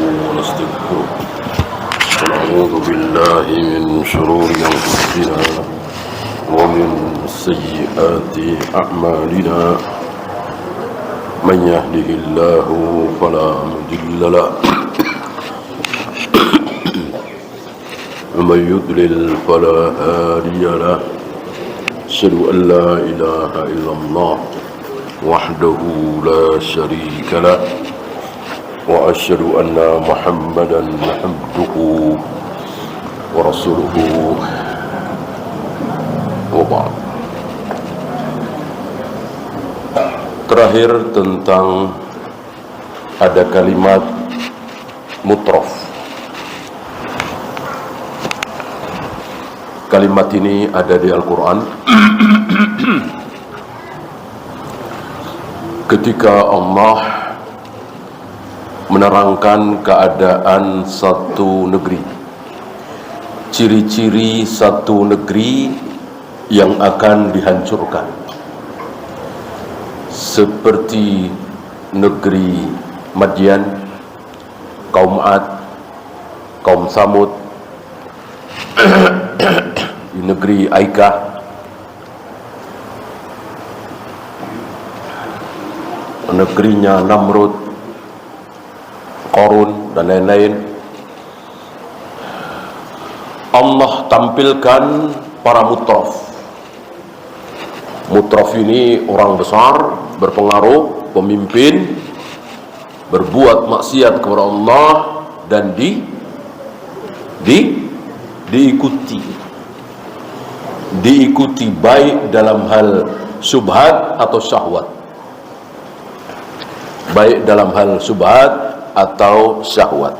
ونستغفره ونعوذ بالله من شرور أنفسنا ومن سيئات أعمالنا من يهده الله فلا مضل له ومن يضلل فلا هادي له أشهد أن لا إله إلا الله وحده لا شريك له وأشهد أن محمدا عبده ورسوله وبعد. Terakhir tentang ada kalimat mutrof. Kalimat ini ada di Al-Quran. Ketika Allah menerangkan keadaan satu negeri, ciri-ciri satu negeri yang akan dihancurkan, seperti negeri Madian, kaum Ad, kaum Samud, di negeri Aikah, negerinya Namrud, Qarun dan lain-lain. Allah tampilkan para mutraf. Mutraf ini orang besar, berpengaruh, pemimpin, berbuat maksiat kepada Allah dan diikuti baik dalam hal syubhat atau syahwat. Baik dalam hal syubhat atau syahwat.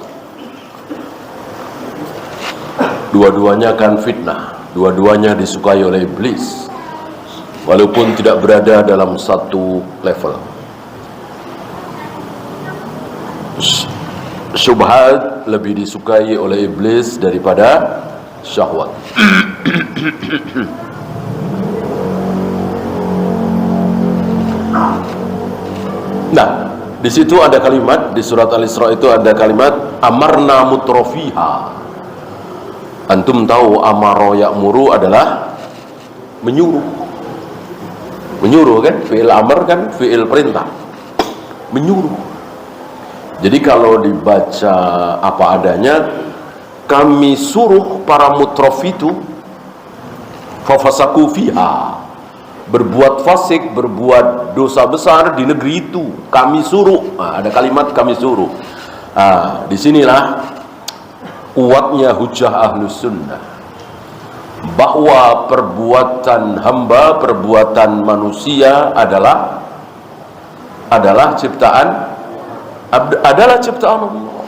Dua-duanya kan fitnah, dua-duanya disukai oleh iblis, walaupun tidak berada dalam satu level. Syubhat lebih disukai oleh iblis daripada syahwat. Nah, di situ ada kalimat, di surat Al-Isra itu ada kalimat amarna mutrofiha. Antum tahu amaro ya'muru adalah menyuruh. Menyuruh kan? Fi'il amr kan fi'il perintah. Menyuruh. Jadi kalau dibaca apa adanya, kami suruh para mutrof itu fafasaku fiha, berbuat fasik, berbuat dosa besar di negeri itu. Kami suruh. Nah, ada kalimat kami suruh. Nah, disinilah kuatnya hujah ahlus sunnah, bahwa perbuatan hamba, perbuatan manusia adalah ciptaan Allah.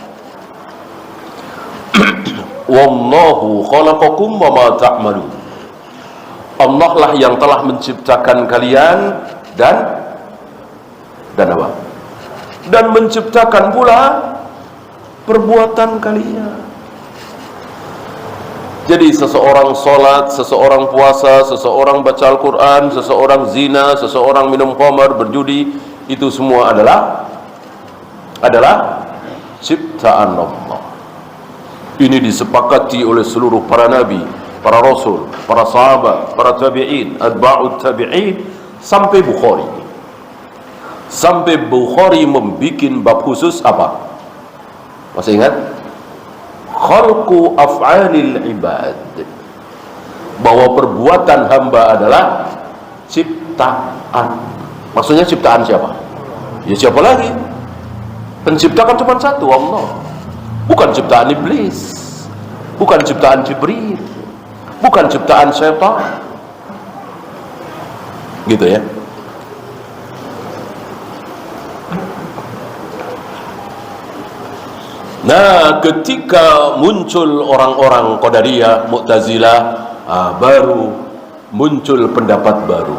Wallahu khalaqakum wa ma ta'malun. Allah lah yang telah menciptakan kalian dan apa? Dan menciptakan pula perbuatan kalian. Jadi seseorang sholat, seseorang puasa, seseorang baca Al-Quran, seseorang zina, seseorang minum khamar, berjudi, itu semua adalah ciptaan Allah. Ini disepakati oleh seluruh para nabi, para rasul, para sahabat, para tabi'in, atba'ut tabi'in, sampai Bukhari. Sampai Bukhari membuat bab khusus apa? Masih ingat? Khalqu af'alil ibad, bahwa perbuatan hamba adalah ciptaan. Maksudnya ciptaan siapa? Ya siapa lagi? Pencipta kan cuma satu, Allah. Bukan ciptaan iblis, bukan ciptaan Jibril, bukan ciptaan syaitan. Gitu ya. Nah, ketika muncul orang-orang Qadariyah, Mu'tazilah, baru muncul pendapat baru.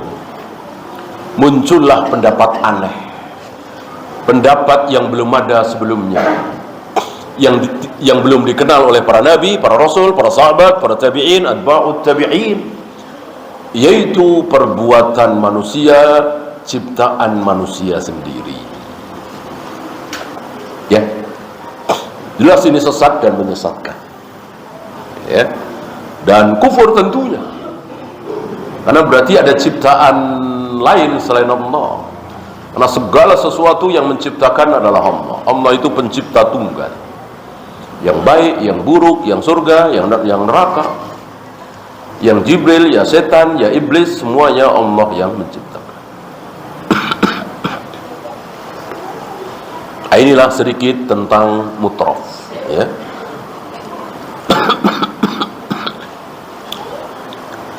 Muncullah pendapat aneh, pendapat yang belum ada sebelumnya, yang belum dikenal oleh para nabi, para rasul, para sahabat, para tabi'in, atba'ut tabi'in, yaitu perbuatan manusia, ciptaan manusia sendiri. Ya. Jelas ini sesat dan menyesatkan, ya. Dan kufur tentunya, karena berarti ada ciptaan lain selain Allah. Karena segala sesuatu yang menciptakan adalah Allah. Allah itu pencipta tunggal, yang baik, yang buruk, yang surga, yang neraka, yang Jibril, ya setan, ya iblis, semuanya Allah yang menciptakan. Inilah sedikit tentang mutraf, ya.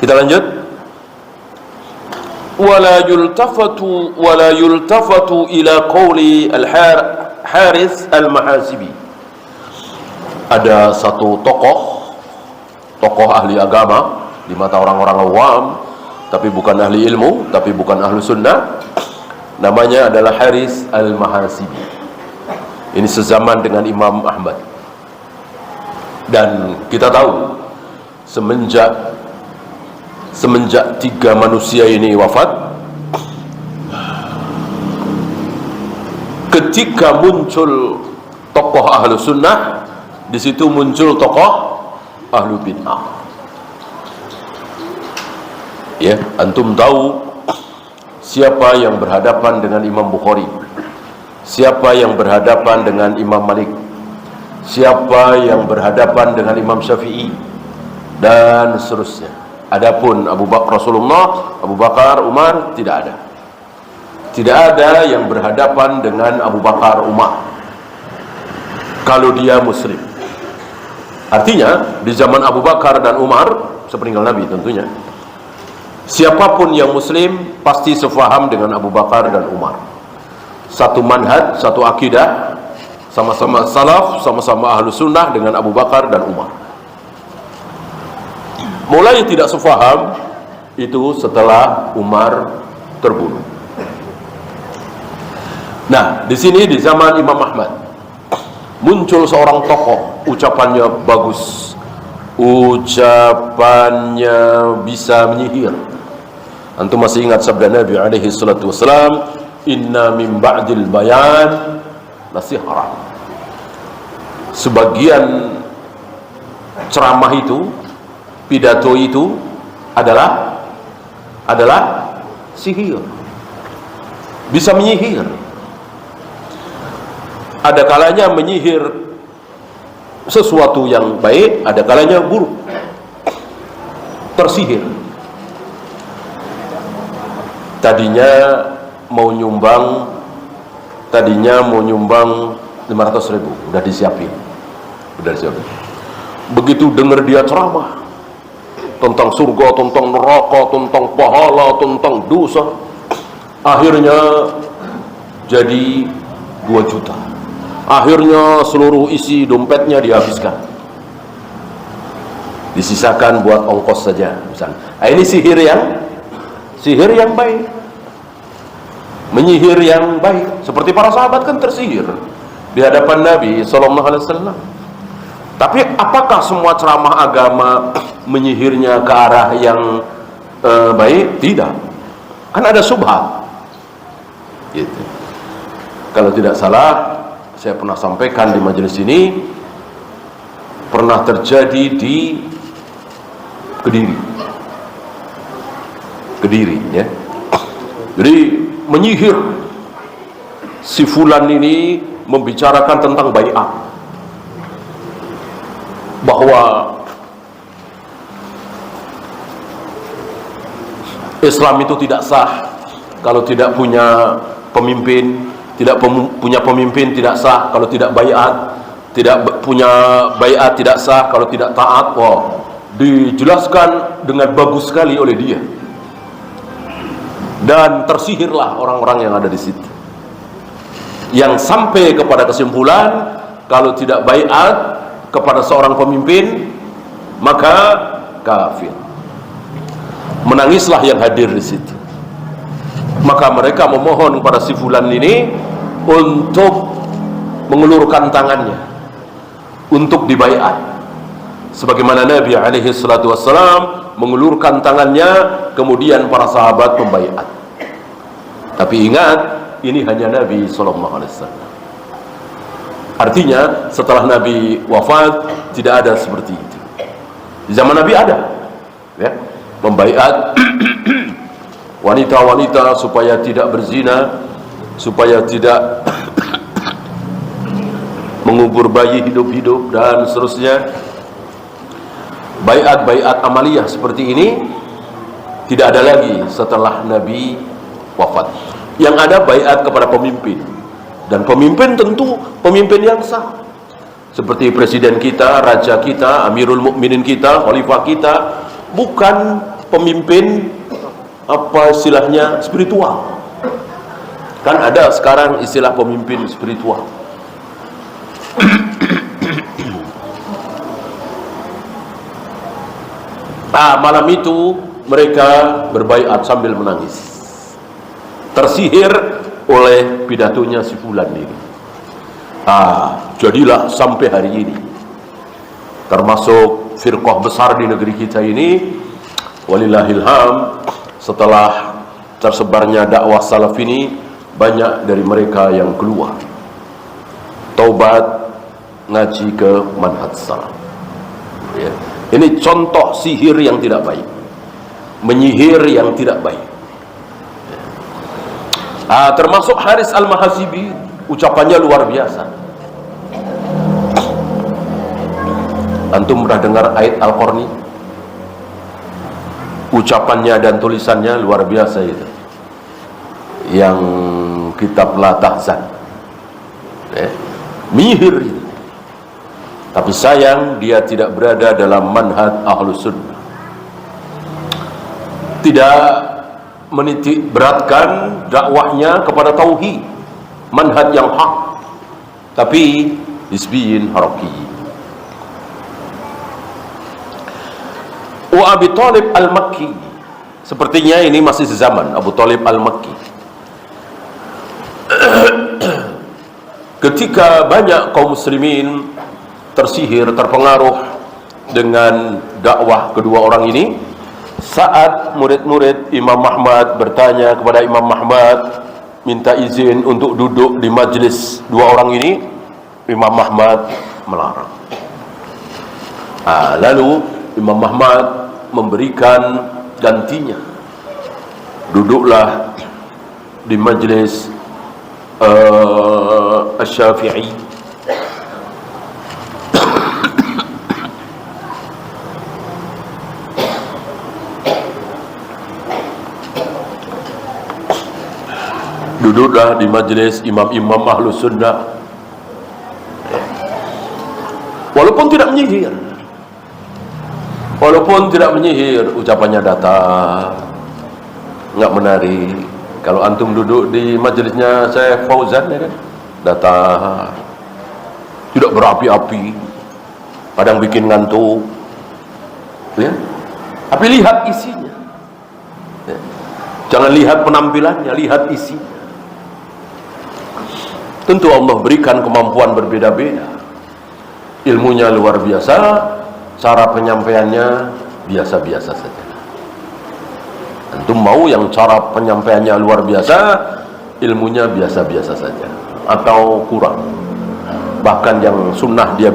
Kita lanjut. Wala yultafatu ila qawli al-Harith al-Mahasibi. Ada satu tokoh ahli agama di mata orang-orang awam, tapi bukan ahli ilmu, tapi bukan ahlu sunnah. Namanya adalah Harith al-Mahasibi. Ini sezaman dengan Imam Ahmad. Dan kita tahu semenjak 3 manusia ini wafat, ketika muncul tokoh ahlu sunnah, di situ muncul tokoh ahlu bid'ah. Ya, antum tahu siapa yang berhadapan dengan Imam Bukhari, siapa yang berhadapan dengan Imam Malik, siapa yang berhadapan dengan Imam Syafi'i, dan seterusnya. Adapun Rasulullah, Abu Bakar, Umar, tidak ada. Tidak ada yang berhadapan dengan Abu Bakar, Umar kalau dia muslim. Artinya di zaman Abu Bakar dan Umar, sepeninggal Nabi tentunya, siapapun yang muslim pasti sefaham dengan Abu Bakar dan Umar. Satu manhaj, satu akidah, sama-sama salaf, sama-sama ahlu sunnah dengan Abu Bakar dan Umar. Mulai tidak sefaham itu setelah Umar terbunuh. Nah, di sini di zaman Imam Ahmad muncul seorang tokoh, ucapannya bagus, ucapannya bisa menyihir. Antum masih ingat sabda Nabi alaihi salatu wassalam, inna min ba'dil bayan nasihara. Sebagian ceramah itu, pidato itu adalah sihir, bisa menyihir. Ada kalanya menyihir sesuatu yang baik, ada kalanya buruk, tersihir. Tadinya mau nyumbang 500.000, udah disiapin. Begitu dengar dia ceramah tentang surga, tentang neraka, tentang pahala, tentang dosa, akhirnya jadi 2 juta. Akhirnya seluruh isi dompetnya dihabiskan, disisakan buat ongkos saja misalnya. Nah, ini sihir yang baik, menyihir yang baik. Seperti para sahabat kan tersihir di hadapan Nabi sallallahu alaihi wasallam. Tapi apakah semua ceramah agama menyihirnya ke arah yang baik? Tidak. Kan ada subhat. Gitu. Kalau tidak salah, saya pernah sampaikan di majelis ini, pernah terjadi di Kediri, ya. Jadi menyihir si fulan ini membicarakan tentang bai'ah, bahwa Islam itu tidak sah kalau tidak punya pemimpin, punya pemimpin tidak sah kalau tidak baiat, tidak punya baiat tidak sah kalau tidak taat. Wow, dijelaskan dengan bagus sekali oleh dia, dan tersihirlah orang-orang yang ada di situ, yang sampai kepada kesimpulan kalau tidak baiat kepada seorang pemimpin maka kafir. Menangislah yang hadir di situ. Maka mereka memohon kepada si fulan ini untuk mengulurkan tangannya untuk dibaiat, sebagaimana Nabi alaihi salatu wassalam mengulurkan tangannya, kemudian para sahabat membaiat. Tapi ingat, ini hanya Nabi sallallahu alaihi wasallam. Artinya setelah Nabi wafat tidak ada seperti itu. Di zaman Nabi ada, ya, membaiat wanita-wanita supaya tidak berzina, supaya tidak mengubur bayi hidup-hidup dan seterusnya. Baiat-baiat amaliyah seperti ini tidak ada lagi setelah Nabi wafat. Yang ada baiat kepada pemimpin, dan pemimpin tentu pemimpin yang sah, seperti presiden kita, raja kita, amirul mukminin kita, khalifah kita, bukan pemimpin apa istilahnya spiritual. Kan ada sekarang istilah pemimpin spiritual. Malam itu mereka berbaiat sambil menangis, tersihir oleh pidatonya si fulan ini. Jadilah sampai hari ini, termasuk firqah besar di negeri kita ini, walillahilham, setelah tersebarnya dakwah salaf ini, banyak dari mereka yang keluar taubat, ngaji ke manhaj salaf, ya. Ini contoh sihir yang tidak baik, menyihir yang tidak baik. Termasuk Haris Al-Mahasibi, ucapannya luar biasa. Antum pernah dengar ayat Al-Qarni? Ucapannya dan tulisannya luar biasa itu, yang kitab La Tahzan, menyihir itu. Tapi sayang dia tidak berada dalam manhaj Ahlus Sunnah, tidak menitik beratkan dakwahnya kepada tauhid, manhaj yang hak, tapi hisbiyin haraki. Wa Abi Thalib Al-Makki, sepertinya ini masih zaman Abu Thalib Al-Makki. Ketika banyak kaum muslimin tersihir, terpengaruh dengan dakwah kedua orang ini, saat murid-murid Imam Ahmad bertanya kepada Imam Ahmad, minta izin untuk duduk di majlis dua orang ini, Imam Ahmad melarang. Lalu Imam Ahmad memberikan gantinya, duduklah di majlis Asy-Syafi'i. Duduklah di majelis imam-imam Ahlus Sunnah, walaupun tidak menyihir, ucapannya datar, nggak menarik. Kalau antum duduk di majelisnya saya Fauzan, ya kan, datar, tidak berapi-api, kadang bikin ngantuk, ya. Tapi lihat isinya, ya. Jangan lihat penampilannya, lihat isinya. Tentu Allah berikan kemampuan berbeda-beda, ilmunya luar biasa, cara penyampaiannya biasa-biasa saja. Antum mau yang cara penyampaiannya luar biasa, ilmunya biasa-biasa saja, atau kurang? Bahkan yang sunnah dia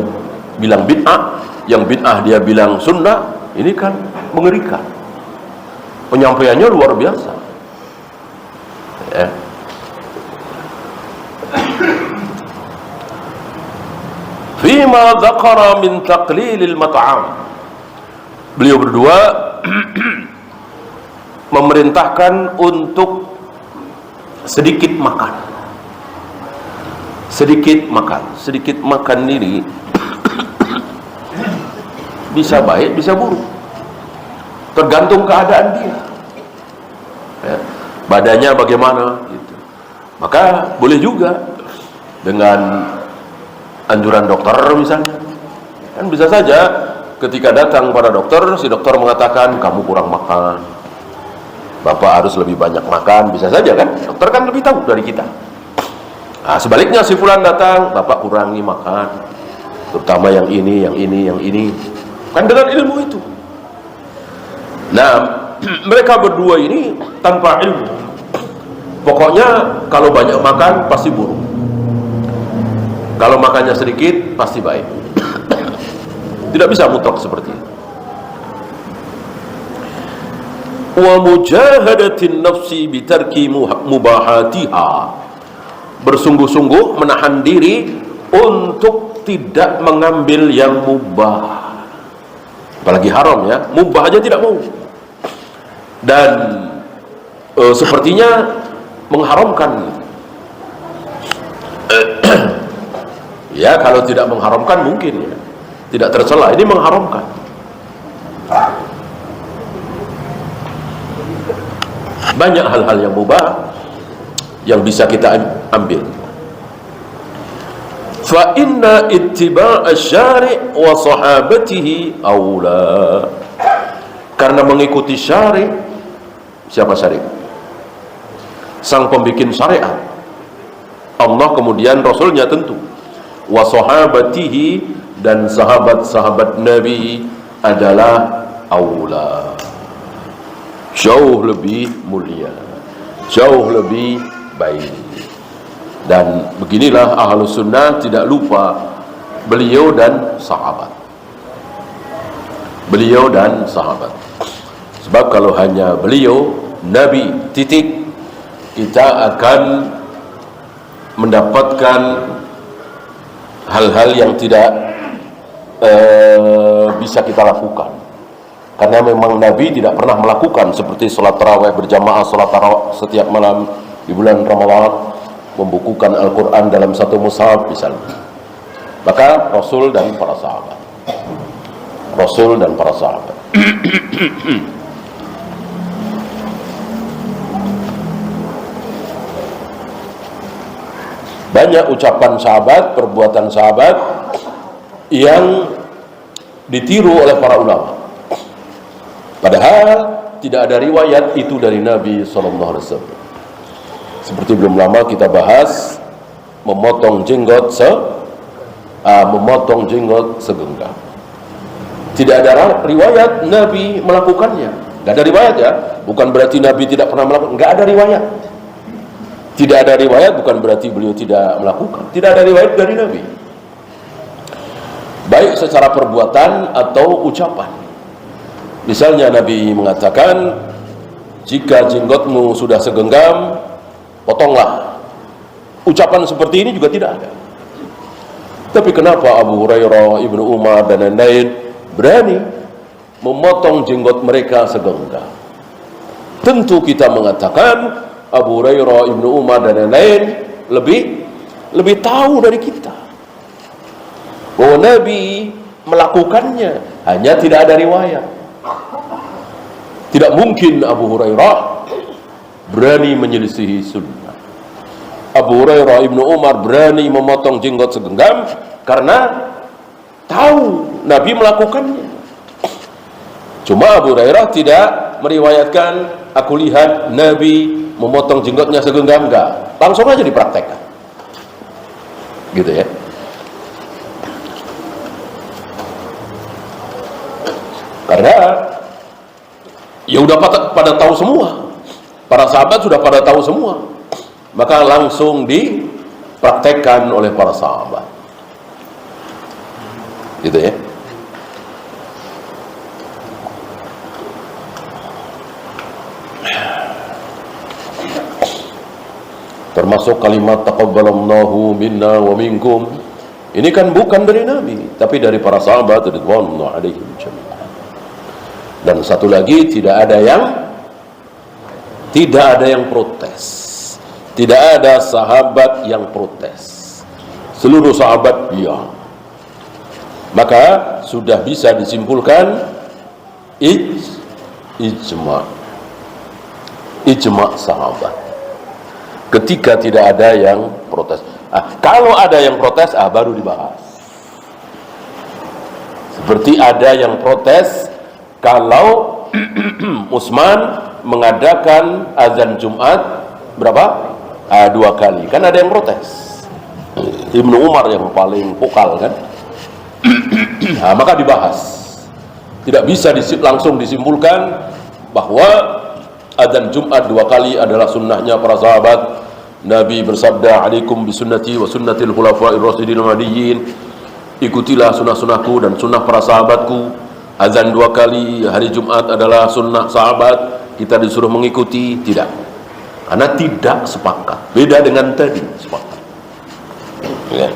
bilang bid'ah, yang bid'ah dia bilang sunnah, ini kan mengerikan. Penyampaiannya luar biasa, ya. Fima dzakara min taqlilil mat'am, beliau berdua memerintahkan untuk sedikit makan. Sedikit makan ini bisa baik, bisa buruk, tergantung keadaan dia, ya. Badannya bagaimana gitu. Maka boleh juga dengan anjuran dokter misalnya, kan bisa saja ketika datang pada dokter, si dokter mengatakan kamu kurang makan, bapak harus lebih banyak makan, bisa saja kan, dokter kan lebih tahu dari kita. Sebaliknya si fulan datang, bapak kurangi makan, terutama yang ini, kan dengan ilmu itu. Nah, mereka berdua ini tanpa ilmu, pokoknya kalau banyak makan pasti buruk. Kalau makannya sedikit pasti baik. Tidak bisa mutlak seperti itu. Wa mujahadatin nafsi bitarki mubahatiha, bersungguh-sungguh menahan diri untuk tidak mengambil yang mubah, apalagi haram ya, mubah aja tidak mau. Dan sepertinya mengharamkan. Ya, kalau tidak mengharamkan mungkin ya, tidak tercela. Ini mengharamkan. Banyak hal-hal yang mubah yang bisa kita ambil. Fa inna ittiba'a syari' wa sahabatihi aula. Karena mengikuti syari', siapa syari'? Sang pembikin syariat, Allah, kemudian Rasulnya tentu. Wa sahabatihi, dan sahabat-sahabat Nabi adalah aula, jauh lebih mulia, jauh lebih baik. Dan beginilah Ahlus Sunnah tidak lupa beliau dan sahabat. Beliau dan sahabat. Sebab kalau hanya beliau, Nabi, titik, kita akan mendapatkan hal-hal yang tidak bisa kita lakukan. Karena memang Nabi tidak pernah melakukan seperti sholat tarawih berjamaah, sholat tarawih setiap malam di bulan Ramadan, membukukan Al-Quran dalam satu mushaf misalnya. Maka Rasul dan para sahabat, Rasul dan para sahabat. Banyak ucapan sahabat, perbuatan sahabat yang ditiru oleh para ulama, padahal tidak ada riwayat itu dari Nabi SAW. Seperti belum lama kita bahas memotong jenggot segenggam. Tidak ada riwayat Nabi melakukannya. Tidak ada riwayat ya. Bukan berarti Nabi tidak pernah melakukan. Tidak ada riwayat. Tidak ada riwayat bukan berarti beliau tidak melakukan. Tidak ada riwayat dari Nabi, baik secara perbuatan atau ucapan. Misalnya Nabi mengatakan, jika jenggotmu sudah segenggam, potonglah. Ucapan seperti ini juga tidak ada. Tapi kenapa Abu Hurairah, Ibnu Umar dan lain-lain berani memotong jenggot mereka segenggam? Tentu kita mengatakan Abu Hurairah, Ibnu Umar dan lain-lain lebih tahu dari kita bahwa Nabi melakukannya, hanya tidak ada riwayat. Tidak mungkin Abu Hurairah berani menyelisihi sunnah. Abu Hurairah, Ibnu Umar berani memotong jenggot segenggam karena tahu Nabi melakukannya. Cuma Abu Hurairah tidak meriwayatkan, aku lihat Nabi memotong jenggotnya segenggam, enggak, langsung aja dipraktekkan, gitu ya. Karena ya udah pada tahu semua, para sahabat sudah pada tahu semua, maka langsung dipraktekkan oleh para sahabat, gitu ya. Termasuk kalimat taqabbalallahu minna wa minkum, ini kan bukan dari Nabi tapi dari para sahabat radhiyallahu alaihim jami'an. Dan satu lagi, tidak ada yang protes, tidak ada sahabat yang protes, seluruh sahabat diam. Maka sudah bisa disimpulkan ijma sahabat ketika tidak ada yang protes. Kalau ada yang protes, baru dibahas. Seperti ada yang protes kalau Utsman mengadakan azan Jumat berapa? 2 kali. Kan ada yang protes. Ibnu Umar yang paling vokal kan. Maka dibahas. Tidak bisa langsung disimpulkan bahwa azan Jumat 2 kali adalah sunnahnya para sahabat, Nabi bersabda, "Alaikum bisunnati wa sunnatil khulafa'ir rasyidin mahdiyyin." Ikutilah sunnah-sunnahku dan sunnah para sahabatku. Azan 2 kali hari Jumat adalah sunnah sahabat. Kita disuruh mengikuti? Tidak. Karena tidak sepakat. Beda dengan tadi sepakat. Ya.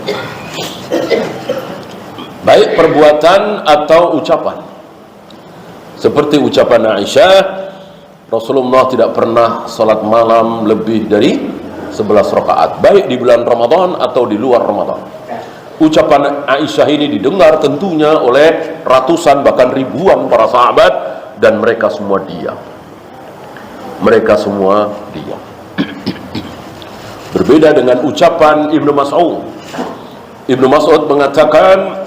Baik perbuatan atau ucapan. Seperti ucapan Aisyah, Rasulullah tidak pernah salat malam lebih dari 11 rakaat, baik di bulan Ramadan atau di luar Ramadan. Ucapan Aisyah ini didengar tentunya oleh ratusan bahkan ribuan para sahabat, dan mereka semua diam. Mereka semua diam. Berbeda dengan ucapan Ibnu Mas'ud. Ibnu Mas'ud mengatakan,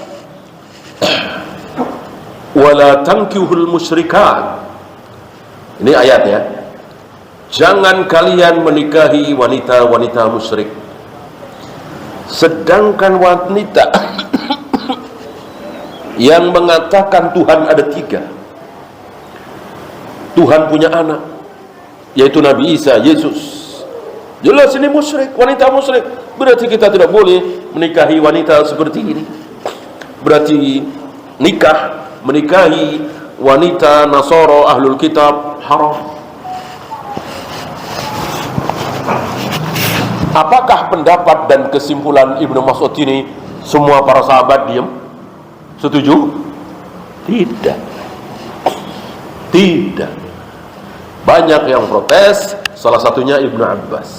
"Wala tankihul musyrikat." Ini ayat ya. Jangan kalian menikahi wanita-wanita musyrik. Sedangkan wanita yang mengatakan Tuhan ada 3, Tuhan punya anak, yaitu Nabi Isa, Yesus, jelas ini musyrik, wanita musyrik. Berarti kita tidak boleh menikahi wanita seperti ini. Berarti menikahi wanita Nasara ahlul kitab haram. Apakah pendapat dan kesimpulan Ibnu Mas'ud ini semua para sahabat diam? Setuju? Tidak. Tidak. Banyak yang protes, salah satunya Ibnu Abbas.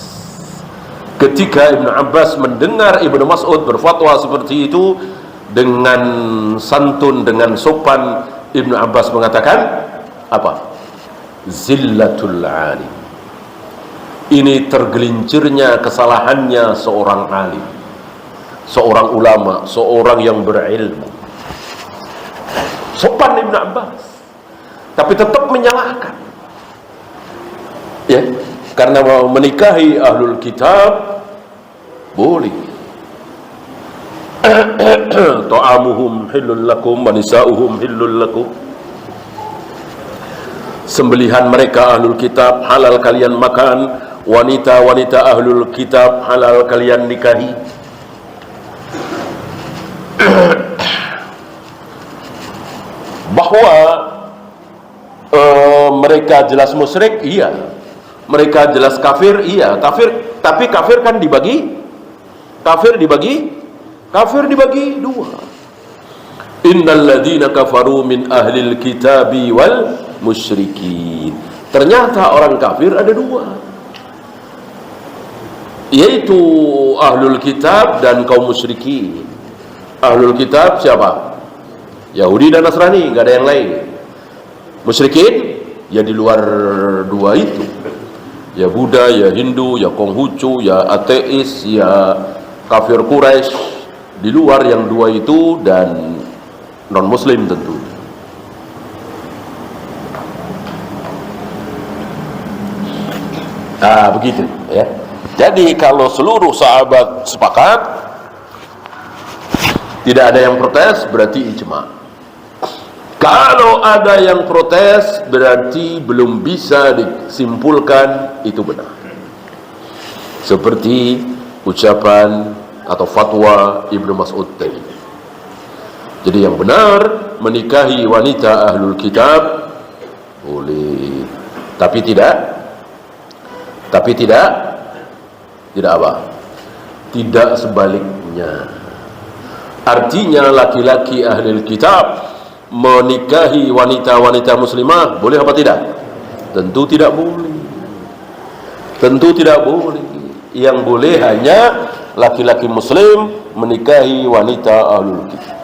Ketika Ibnu Abbas mendengar Ibnu Mas'ud berfatwa seperti itu, dengan santun, dengan sopan, Ibnu Abbas mengatakan apa? Zillatul alim. Ini tergelincirnya kesalahannya seorang alim, seorang ulama, seorang yang berilmu. Sopan Ibnu Abbas, tapi tetap menyalahkan. Ya, karena menikahi ahlul kitab boleh. Ta'amuhum hillul lakum wa nisa'uhum hillul lakum. Sembelihan mereka ahlul kitab halal kalian makan, wanita-wanita ahlul kitab halal kalian nikahi. Bahwa mereka jelas musyrik, iya. Mereka jelas kafir, iya. Tapi kafir kan dibagi. Kafir dibagi 2. Innal ladzina kafaru min ahlil kitabi wal musyrikin. Ternyata orang kafir ada 2, yaitu ahlul kitab dan kaum musyrikin. Ahlul kitab siapa? Yahudi dan Nasrani, nggak ada yang lain. Musyrikin ya di luar 2 itu, ya Buddha, ya Hindu, ya Konghucu, ya ateis, ya kafir Quraisy. Di luar yang 2 itu, dan non muslim tentu. Nah begitu ya. Jadi kalau seluruh sahabat sepakat, tidak ada yang protes, berarti ijma. Kalau ada yang protes, berarti belum bisa disimpulkan itu benar. Seperti ucapan atau fatwa Ibnu Mas'ud tadi. Jadi yang benar, menikahi wanita ahlul kitab boleh, tapi tidak apa? Tidak sebaliknya. Artinya laki-laki ahlul kitab menikahi wanita-wanita muslimah boleh apa tidak? Tentu tidak boleh. Tentu tidak boleh. Yang boleh hanya laki-laki muslim menikahi wanita ahlul kitab.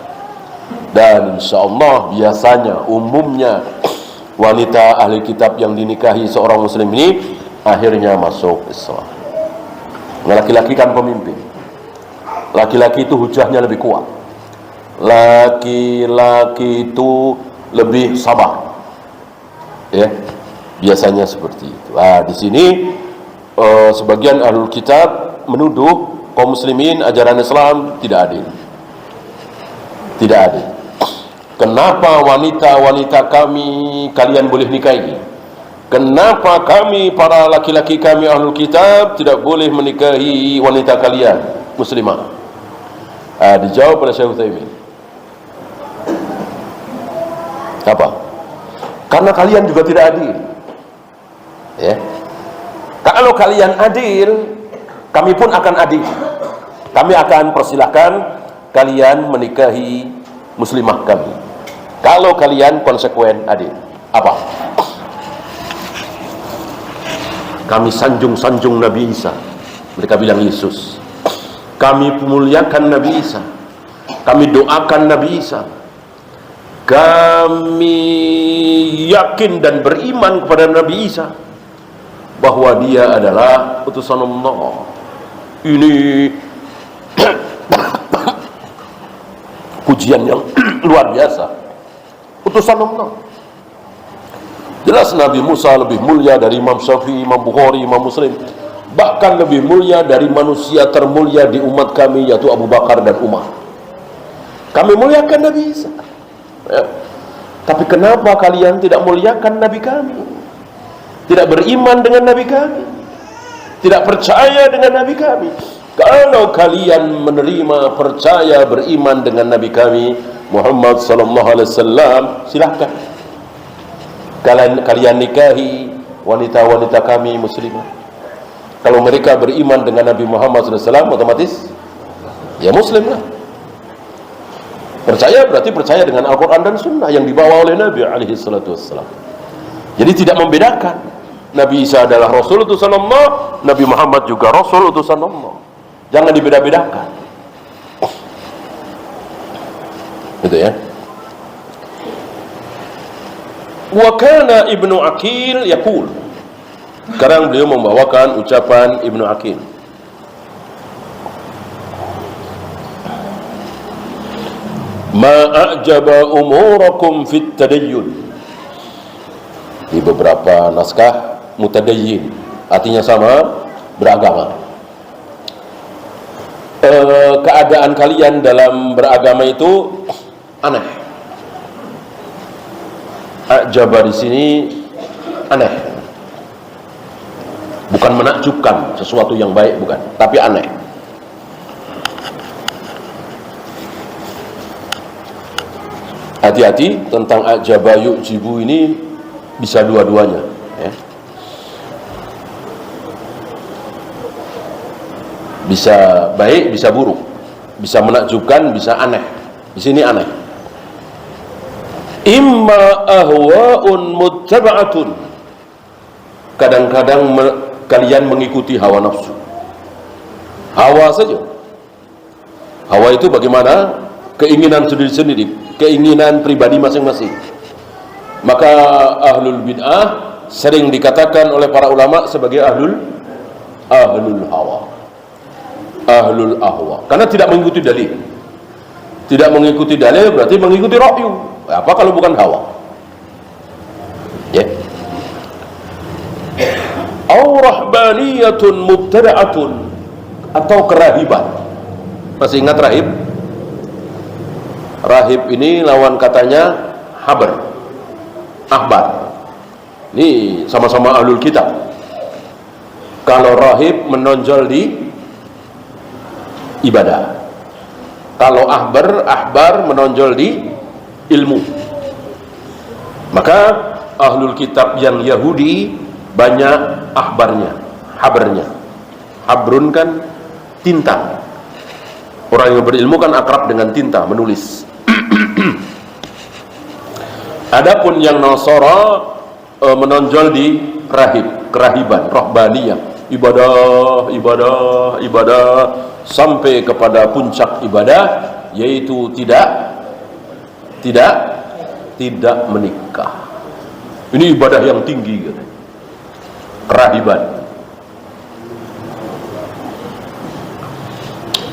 Dan insyaallah biasanya umumnya wanita ahli kitab yang dinikahi seorang muslim ini akhirnya masuk Islam. Laki-laki kan pemimpin. Laki-laki itu hujahnya lebih kuat. Laki-laki itu lebih sabar. Ya, biasanya seperti itu. Nah, di sini sebagian ahlul kitab menuduh kaum muslimin ajaran Islam tidak adil. Tidak adil. Kenapa wanita-wanita kami kalian boleh nikahi, kenapa kami para laki-laki kami ahlul kitab tidak boleh menikahi wanita kalian muslimah? Dijawab oleh Syekh Utsaimin, apa? Karena kalian juga tidak adil. Ya. Kalau kalian adil, kami pun akan adil. Kami akan persilahkan kalian menikahi muslimah kami. Kalau kalian konsekuen adil. Apa? Kami sanjung-sanjung Nabi Isa. Mereka bilang Yesus. Kami memuliakan Nabi Isa. Kami doakan Nabi Isa. Kami yakin dan beriman kepada Nabi Isa bahwa dia adalah utusan Allah. Ini pujian yang luar biasa. Utusan Allah. Jelas Nabi Musa lebih mulia dari Imam Syafi'i, Imam Bukhari, Imam Muslim. Bahkan lebih mulia dari manusia termulia di umat kami, yaitu Abu Bakar dan Umar. Kami muliakan Nabi Isa. Ya. Tapi kenapa kalian tidak muliakan Nabi kami? Tidak beriman dengan Nabi kami? Tidak percaya dengan Nabi kami? Kalau kalian menerima, percaya, beriman dengan Nabi kami Muhammad sallallahu alaihi wasallam, silahkan kalian nikahi wanita-wanita kami muslimah. Kalau mereka beriman dengan Nabi Muhammad sallallahu alaihi wasallam, otomatis ya muslim lah. Percaya berarti percaya dengan Al-Quran dan Sunnah yang dibawa oleh Nabi alaihi salatu wassalam. Jadi tidak membedakan. Nabi Isa adalah Rasul utusan Allah, Nabi Muhammad juga Rasul utusan Allah. Jangan dibeda-bedakan. Gitu ya. Wa kana Ibnu Aqil yaqul. Sekarang beliau membawakan ucapan Ibnu Aqil. Ma a'jaba umurakum fit tadayyun. Di beberapa naskah mutadayyin, artinya sama, beragama. Keadaan kalian dalam beragama itu aneh. A'jaba di sini aneh. Bukan menakjubkan sesuatu yang baik, bukan, tapi aneh. Hati-hati tentang a'jaba yu'jibu ini, bisa dua-duanya ya. Bisa baik, bisa buruk, bisa menakjubkan, bisa aneh. Di sini aneh. Imma ahwa'un muttaba'atun. Kadang-kadang kalian mengikuti hawa nafsu. Hawa saja. Hawa itu bagaimana? Keinginan sendiri-sendiri, keinginan pribadi masing-masing. Maka ahlul bid'ah sering dikatakan oleh para ulama sebagai ahlul hawa, ahlul ahwa, karena tidak mengikuti dalil. Tidak mengikuti dalil berarti mengikuti ra'yu. Apa kalau bukan hawa? Ya. Au rahbaniyatun mubtada'atun, atau kerahiban. Masih ingat rahib? Rahib ini lawan katanya habar, ahbar. Ini sama-sama ahlul kitab. Kalau rahib menonjol di ibadah, kalau ahbar menonjol di ilmu. Maka ahlul kitab yang Yahudi banyak ahbarnya, habarnya. Habrun kan tinta. Orang yang berilmu kan akrab dengan tinta, menulis. Adapun yang Nasara menonjol di rahib, kerahiban, rahbaniyah, ibadah sampai kepada puncak ibadah, yaitu tidak menikah. Ini ibadah yang tinggi, kerahiban.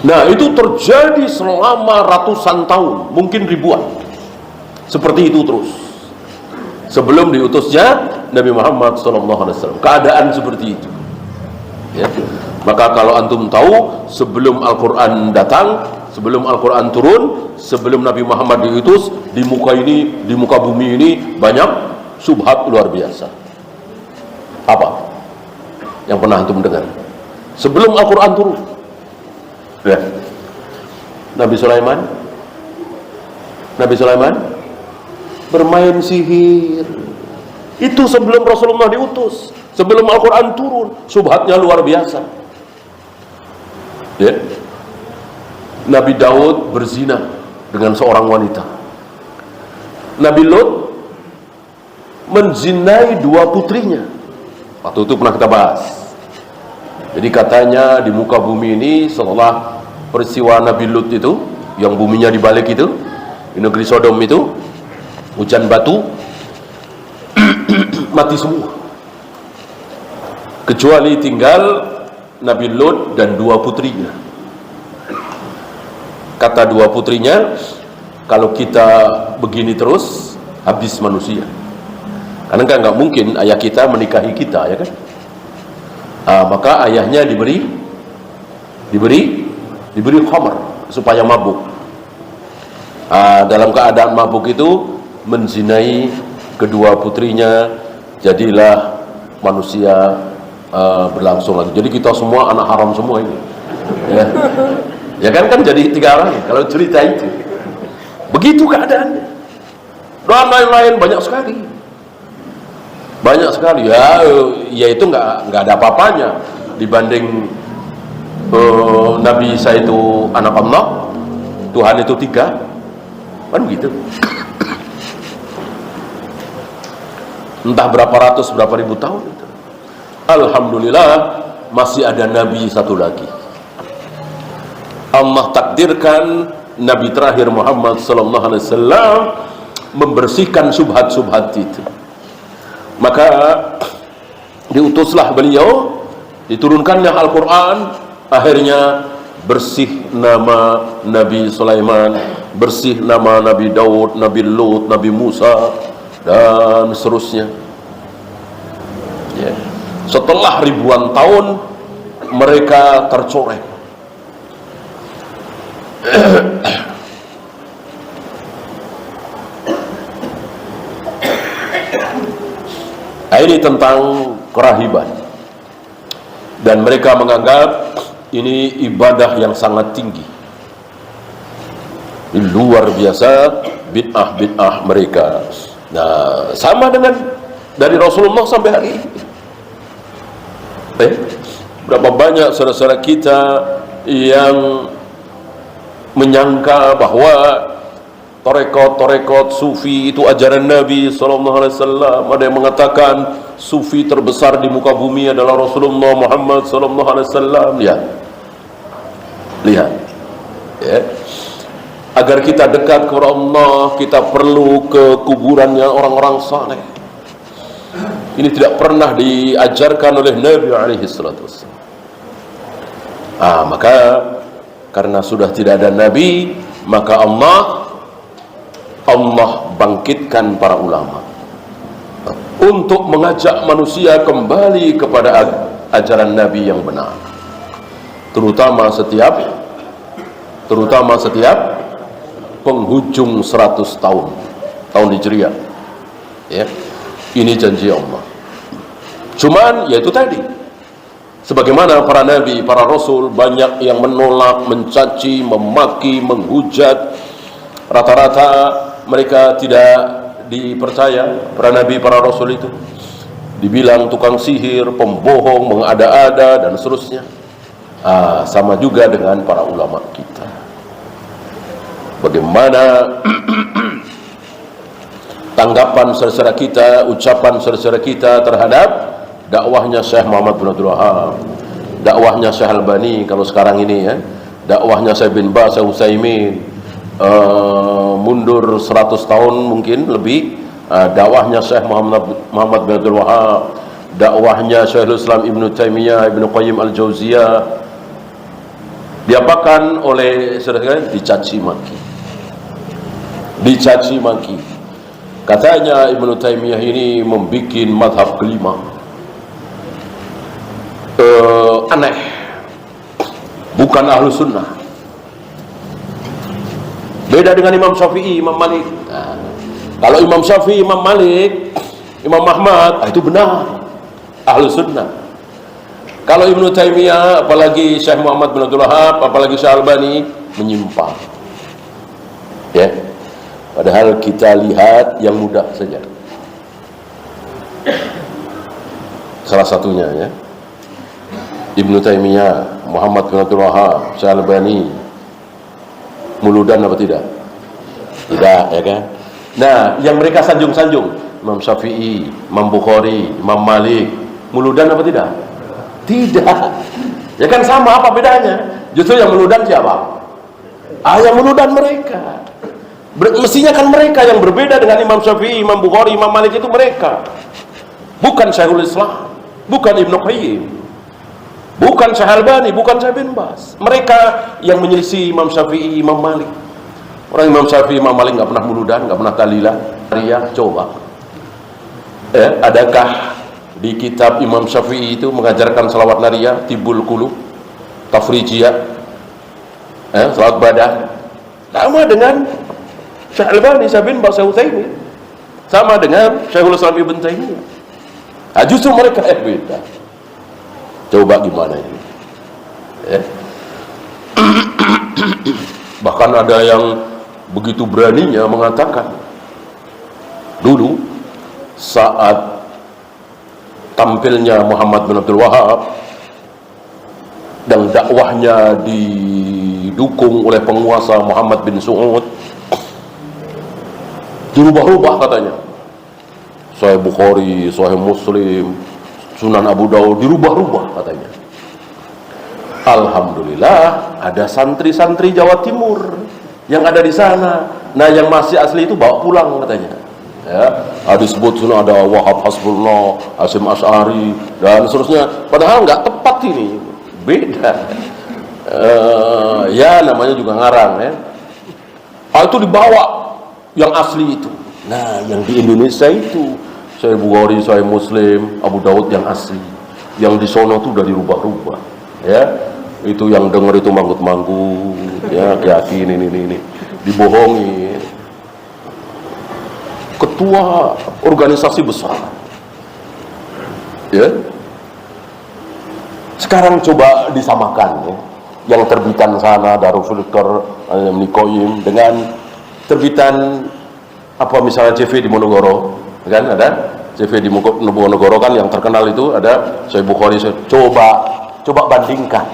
Nah, itu terjadi selama ratusan tahun, mungkin ribuan. Seperti itu terus. Sebelum diutusnya Nabi Muhammad SAW, keadaan seperti itu. Ya. Maka kalau antum tahu, sebelum Al-Quran datang, sebelum Al-Quran turun, sebelum Nabi Muhammad diutus, di muka bumi ini banyak syubhat luar biasa. Apa yang pernah antum dengar sebelum Al-Quran turun? Ya. Nabi Sulaiman bermain sihir. Itu sebelum Rasulullah diutus, sebelum Al-Quran turun. Subhatnya luar biasa. Ya. Nabi Daud berzina dengan seorang wanita. Nabi Lut menzinai 2 putrinya. Waktu itu pernah kita bahas. Jadi katanya di muka bumi ini setelah peristiwa Nabi Lut itu, yang buminya dibalik itu, di negeri Sodom itu, hujan batu, mati semua. Kecuali tinggal Nabi Lut dan 2 putrinya. Kata 2 putrinya, kalau kita begini terus, habis manusia. Karena kan nggak mungkin ayah kita menikahi kita, ya kan? Maka ayahnya diberi khamar supaya mabuk. Dalam keadaan mabuk itu menzinai kedua putrinya, jadilah manusia berlangsung lagi. Jadi kita semua anak haram semua ini. Ya kan jadi 3 orang kalau cerita itu. Begitu keadaannya. Dan lain-lain banyak sekali. Ya itu nggak ada apa-apanya dibanding Nabi Isa itu anak Allah, Tuhan itu 3, kan begitu. Entah berapa ratus, berapa ribu tahun itu. Alhamdulillah masih ada Nabi satu lagi. Allah takdirkan Nabi terakhir Muhammad sallallahu alaihi wasallam membersihkan subhat-subhat itu. Maka diutuslah beliau, diturunkannya Al-Quran, akhirnya bersih nama Nabi Sulaiman, bersih nama Nabi Daud, Nabi Lut, Nabi Musa, dan seterusnya. Ya. Setelah ribuan tahun mereka tercoreng. Ini tentang kerahiban, dan mereka menganggap ini ibadah yang sangat tinggi. Ini luar biasa bid'ah mereka. Nah, sama dengan dari Rasulullah sampai hari ini. Berapa banyak saudara-saudara kita yang menyangka bahwa torekot sufi itu ajaran Nabi SAW. Ada yang mengatakan sufi terbesar di muka bumi adalah Rasulullah Muhammad SAW. Lihat ya. Agar kita dekat kepada Allah, kita perlu ke kuburannya orang-orang saleh. Ini tidak pernah diajarkan oleh Nabi SAW. Maka karena sudah tidak ada Nabi, maka Allah bangkitkan para ulama untuk mengajak manusia kembali kepada ajaran Nabi yang benar, terutama setiap penghujung 100 tahun Hijriah. Ya, ini janji Allah. Cuman yaitu tadi, sebagaimana para nabi, para rasul banyak yang menolak, mencaci, memaki, menghujat. Rata-rata mereka tidak dipercaya, para nabi, para rasul itu dibilang tukang sihir, pembohong, mengada-ada, dan seterusnya. Sama juga dengan para ulama kita. Bagaimana tanggapan saudara kita, ucapan saudara kita terhadap dakwahnya Syekh Muhammad bin Abdul Wahab, dakwahnya Syekh Albani kalau sekarang ini ya, dakwahnya Syekh bin Baz, Syekh Utsaimin, mundur 100 tahun mungkin lebih, dakwahnya Syekh Muhammad bin Abdul Wahab, dakwahnya Syekhul Islam Ibnu Taimiyah, Ibnu Qayyim Al-Jauziyah, diapakan oleh saudara dicaci maki. Katanya Ibnu Taimiyah ini membuat mazhab kelima aneh, bukan ahlu sunnah, beda dengan Imam Syafi'i, Imam Malik. Kalau Imam Syafi'i, Imam Malik, Imam Ahmad, itu benar. ahlu sunnah. Kalau Ibnu Taimiyah, apalagi Syekh Muhammad bin Abdul Wahab, apalagi Syekh Albani, menyimpang. Ya, padahal kita lihat yang mudah saja. Salah satunya ya, Ibnu Taimiyah, Muhammad bin Abdul Wahab, Syekh Albani, muludan apa tidak? Tidak, ya kan? Nah, yang mereka sanjung-sanjung, Imam Syafi'i, Imam Bukhari, Imam Malik, muludan apa tidak? Tidak. Ya kan sama, apa bedanya? Justru yang muludan siapa? Yang muludan mereka. Mestinya kan mereka yang berbeda dengan Imam Syafi'i, Imam Bukhari, Imam Malik, itu mereka. Bukan Syekhul Islam, bukan Ibnu Qayyim, bukan Syekh Albani, bukan Syekh bin Baz. Mereka yang menyelisih Imam Syafi'i, Imam Malik. Orang Imam Syafi'i, Imam Malik nggak pernah muludan, nggak pernah tahlilan. Coba. Adakah di kitab Imam Syafi'i itu mengajarkan salawat nariyah, tibul qulub, tafrijiyah, salawat badan? Sama dengan Syekh Albani, Syekh bin Baz, Syekh Utsaimin, sama dengan Syekhul Islam Ibnu Taimiyah. Justru mereka beda. Coba gimana ini? Bahkan ada yang begitu beraninya mengatakan, dulu saat tampilnya Muhammad bin Abdul Wahab dan dakwahnya didukung oleh penguasa Muhammad bin Saud, dirubah-rubah katanya. Sahih Bukhari, Sahih Muslim, Sunan Abu Dawud, dirubah-rubah katanya. Alhamdulillah ada santri-santri Jawa Timur yang ada di sana. Nah, yang masih asli itu bawa pulang katanya. Ya, disebut sana ada Wahab Hasbullah, Hasyim Asy'ari dan seterusnya. Padahal nggak tepat ini, beda. Ya namanya juga ngarang ya. Itu dibawa yang asli itu. Nah, yang di Indonesia itu Sahih Bukhari, Sahih Muslim, Abu Dawud yang asli. Yang di sono tuh udah dirubah-rubah. Ya, itu yang denger itu manggut-manggut, ya, yakin ini, dibohongi. Ketua organisasi besar. Ya. Sekarang coba disamakan ya. Yang terbitan sana Darul Fikr Ibnu Qayyim dengan terbitan apa misalnya CV di Monogoro, kan ada CV di Monogoro kan yang terkenal itu ada Sahih Bukhari. Coba bandingkan.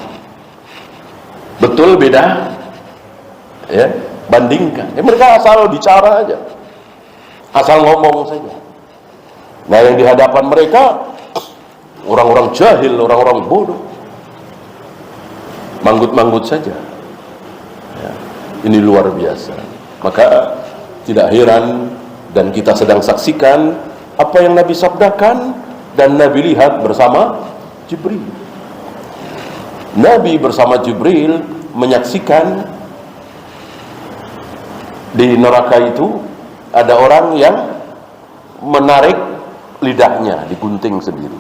Betul beda? Ya, bandingkan. Mereka asal bicara aja. Asal ngomong saja. Nah, yang di hadapan mereka orang-orang jahil, orang-orang bodoh. Manggut-manggut saja. Ya, ini luar biasa. Maka tidak heran dan kita sedang saksikan apa yang Nabi sabdakan dan Nabi lihat bersama Jibril. Nabi bersama Jibril menyaksikan di neraka itu ada orang yang menarik lidahnya digunting sendiri.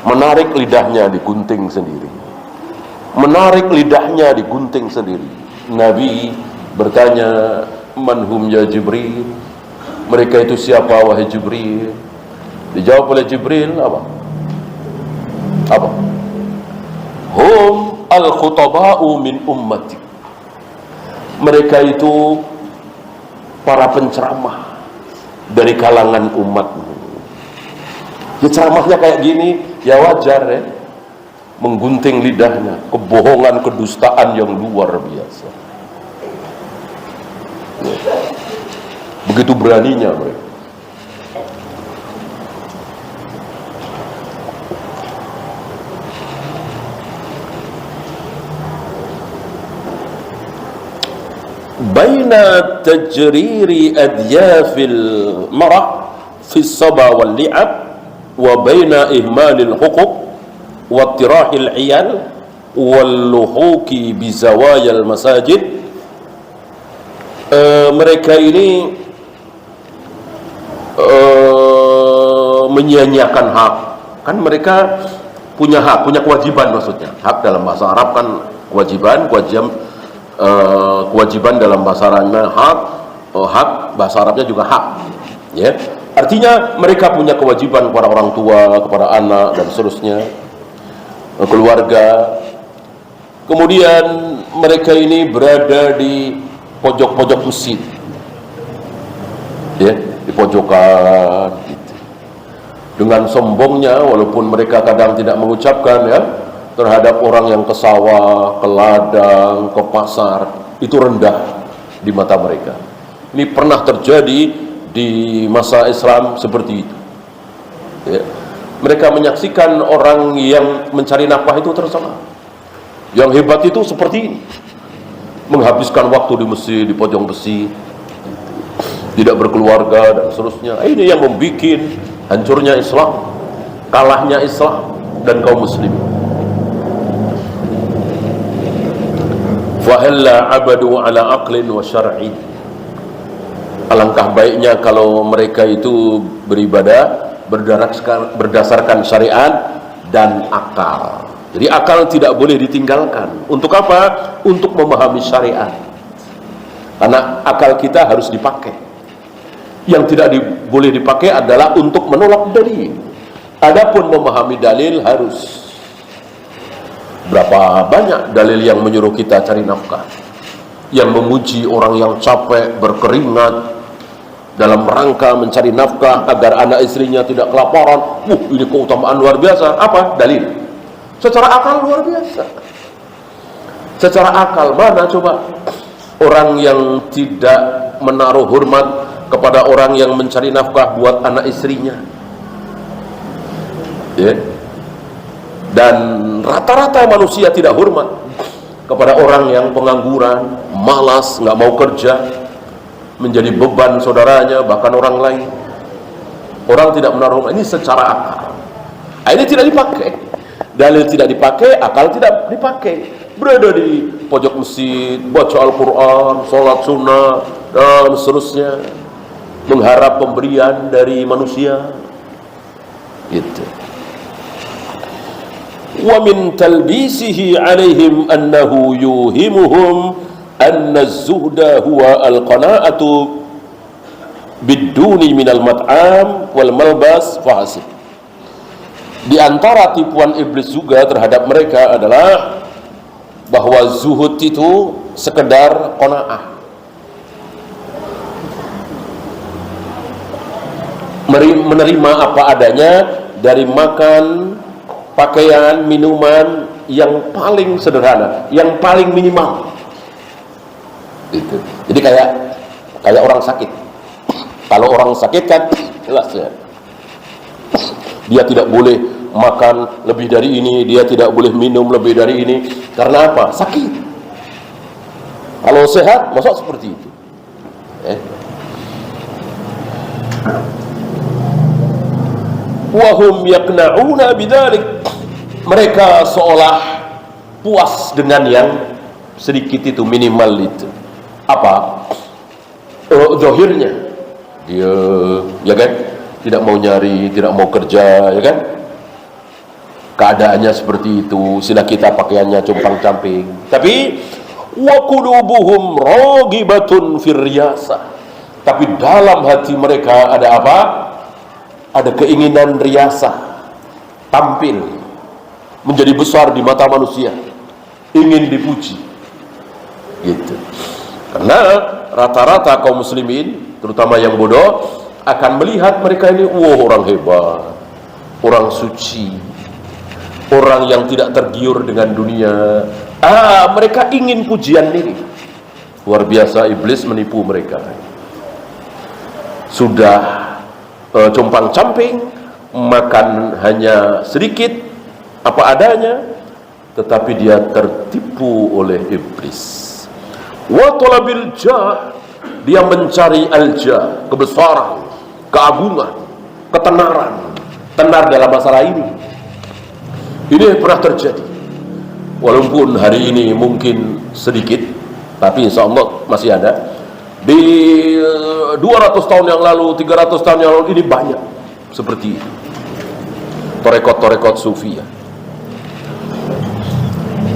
Menarik lidahnya digunting sendiri. Menarik lidahnya digunting sendiri. Nabi bertanya, "Man hum ya Jibril?" Mereka itu siapa wahai Jibril? Dijawab oleh Jibril apa? Apa? Hum al-khutaba'u min ummati. Mereka itu para penceramah dari kalangan umatmu. Ya, ceramahnya kayak gini, ya wajar ya. Menggunting lidahnya, kebohongan, kedustaan yang luar biasa. Begitu beraninya mereka. Baina tajriri adyafil marah fi saba wal li'ab wa baina ihmalil huquq wa tirahil iyal wal luhuki bi zawayal masajid. Mereka ini menyia-nyiakan hak. Kan mereka punya hak, punya kewajiban maksudnya. Hak dalam bahasa Arab kan kewajiban dalam bahasa Arabnya hak, hak bahasa Arabnya juga hak. Ya, Artinya mereka punya kewajiban kepada orang tua, kepada anak dan seterusnya, keluarga. Kemudian mereka ini berada di pojok-pojok masjid, ya, di pojokan gitu. Dengan sombongnya, walaupun mereka kadang tidak mengucapkan, ya, terhadap orang yang ke sawah, ke ladang, ke pasar, itu rendah di mata mereka. Ini pernah terjadi di masa Islam seperti itu, ya. Mereka menyaksikan orang yang mencari nafkah itu tercela. Yang hebat itu seperti ini, menghabiskan waktu di masjid, di pojok besi, tidak berkeluarga dan seterusnya. Ini yang membuat hancurnya Islam, kalahnya Islam dan kaum muslim. Fahalla abadu ala aqlin wa syar'in. Alangkah baiknya kalau mereka itu beribadah berdasarkan syariat dan akal. Jadi akal tidak boleh ditinggalkan. Untuk apa? Untuk memahami syariat. Karena akal kita harus dipakai. Yang tidak boleh dipakai adalah untuk menolak dalil. Adapun memahami dalil harus. Berapa banyak dalil yang menyuruh kita cari nafkah, yang memuji orang yang capek berkeringat dalam rangka mencari nafkah agar anak istrinya tidak kelaparan. Ini keutamaan luar biasa. Apa? Dalil. Secara akal luar biasa. Secara akal mana coba orang yang tidak menaruh hormat kepada orang yang mencari nafkah buat anak istrinya, ya? Dan rata-rata manusia tidak hormat kepada orang yang pengangguran, malas, nggak mau kerja, menjadi beban saudaranya, bahkan orang lain. Orang tidak menaruh, ini secara akal. Ini tidak dipakai. Dalil tidak dipakai, akal tidak dipakai. Berada di pojok masjid, baca Al-Quran, sholat sunnah, dan seterusnya, mengharap pemberian dari manusia. Gitu. Wa min talbisihi alaihim annahu yuhimuhum anna az-zuhda huwa al-qana'atu bid-duni minal mat'am wal malbas fahasib. Di antara tipuan iblis juga terhadap mereka adalah bahwa zuhud itu sekedar qanaah, menerima apa adanya dari makan, pakaian, minuman yang paling sederhana, yang paling minimal. Gitu. Jadi kayak orang sakit. Kalau orang sakit kan jelas ya, dia tidak boleh makan lebih dari ini, dia tidak boleh minum lebih dari ini. Karena apa? Sakit. Kalau sehat, masa seperti itu? Wahum yaqna'una bidzalik. Mereka seolah puas dengan yang sedikit itu, minimal itu. Apa? Zahirnya dia, ya kan, tidak mau nyari, tidak mau kerja, ya kan, keadaannya seperti itu. Sila kita pakaiannya compang-camping, tapi wa qulubuhum ragibatun fir riyasah. Tapi dalam hati mereka ada apa? Ada keinginan riyasah, tampil, menjadi besar di mata manusia, ingin dipuji, gitu. Karena rata-rata kaum muslimin, terutama yang bodoh, akan melihat mereka ini, orang hebat, orang suci, orang yang tidak tergiur dengan dunia. Mereka ingin pujian ini. Luar biasa iblis menipu mereka. Sudah compang-camping, makan hanya sedikit, apa adanya, tetapi dia tertipu oleh iblis. Wa talabil jah, dia mencari al-jah, kebesaran, keagungan, ketenaran, tenar dalam masalah ini. Ini pernah terjadi. Walaupun hari ini mungkin sedikit, tapi insya Allah masih ada. Di 200 tahun yang lalu, 300 tahun yang lalu, ini banyak seperti itu. Torekot-torekot sufi, ya.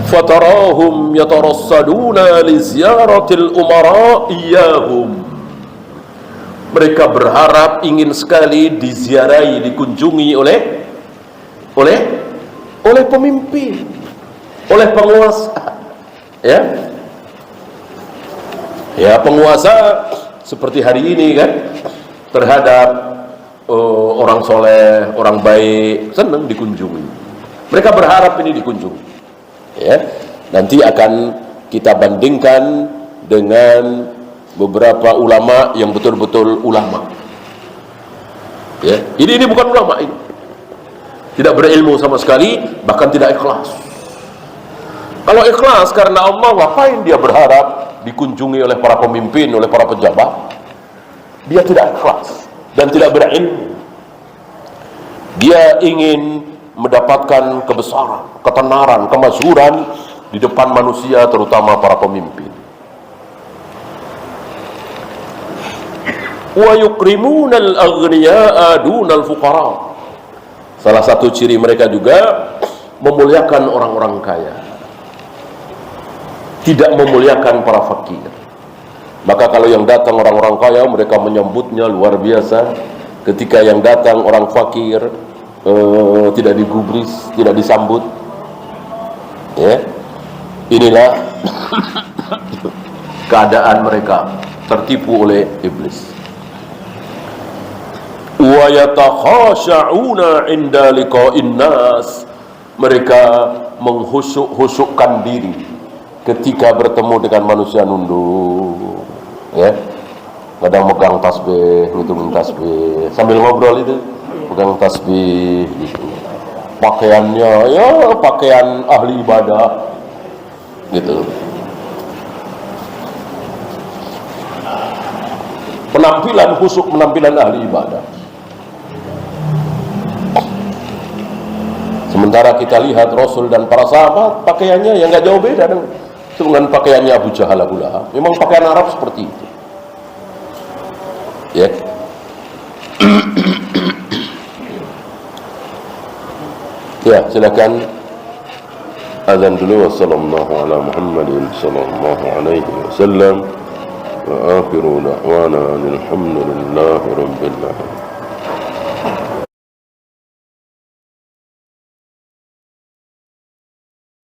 Fatarahum yatarassaduna li ziyaratil umara iyahum Mereka berharap, ingin sekali diziarahi, dikunjungi oleh pemimpin, oleh penguasa. Ya, penguasa seperti hari ini kan, terhadap orang soleh, orang baik, senang dikunjungi. Mereka berharap ini dikunjungi. Ya, nanti akan kita bandingkan dengan beberapa ulama yang betul-betul ulama. Ya, ini bukan ulama, ini tidak berilmu sama sekali, bahkan tidak ikhlas. Kalau ikhlas karena Allah, ngapain dia berharap dikunjungi oleh para pemimpin, oleh para pejabat? Dia tidak ikhlas dan tidak berilmu. Dia ingin mendapatkan kebesaran, ketenaran, kemasyhuran di depan manusia, terutama para pemimpin. Wa yukrimuna al-aghniya'a dunal fuqara. Salah satu ciri mereka juga memuliakan orang-orang kaya, tidak memuliakan para fakir. Maka kalau yang datang orang-orang kaya, mereka menyambutnya luar biasa. Ketika yang datang orang fakir, tidak digubris, tidak disambut. Ya, inilah keadaan mereka, tertipu oleh iblis. Wa yatakhasha'una 'inda liqa'in nas. Mereka menghusyuk-husyukkan diri ketika bertemu dengan manusia, nunduk, ya, kadang megang tasbih, ngitungin tasbih sambil ngobrol, itu pegang tasbih gitu. Pakaiannya ya pakaian ahli ibadah gitu. Penampilan khusyuk, penampilan ahli ibadah. Sementara kita lihat Rasul dan para sahabat pakaiannya yang nggak jauh beda dengan pakaiannya Abu Jahal, Abu Lahab. Memang pakaian Arab seperti itu. Ya. Ya, silakan azan dulu. Wassallallahu ala Muhammadin sallallahu alaihi wasallam wa akhiru da'wana alhamdulillahi rabbil alamin.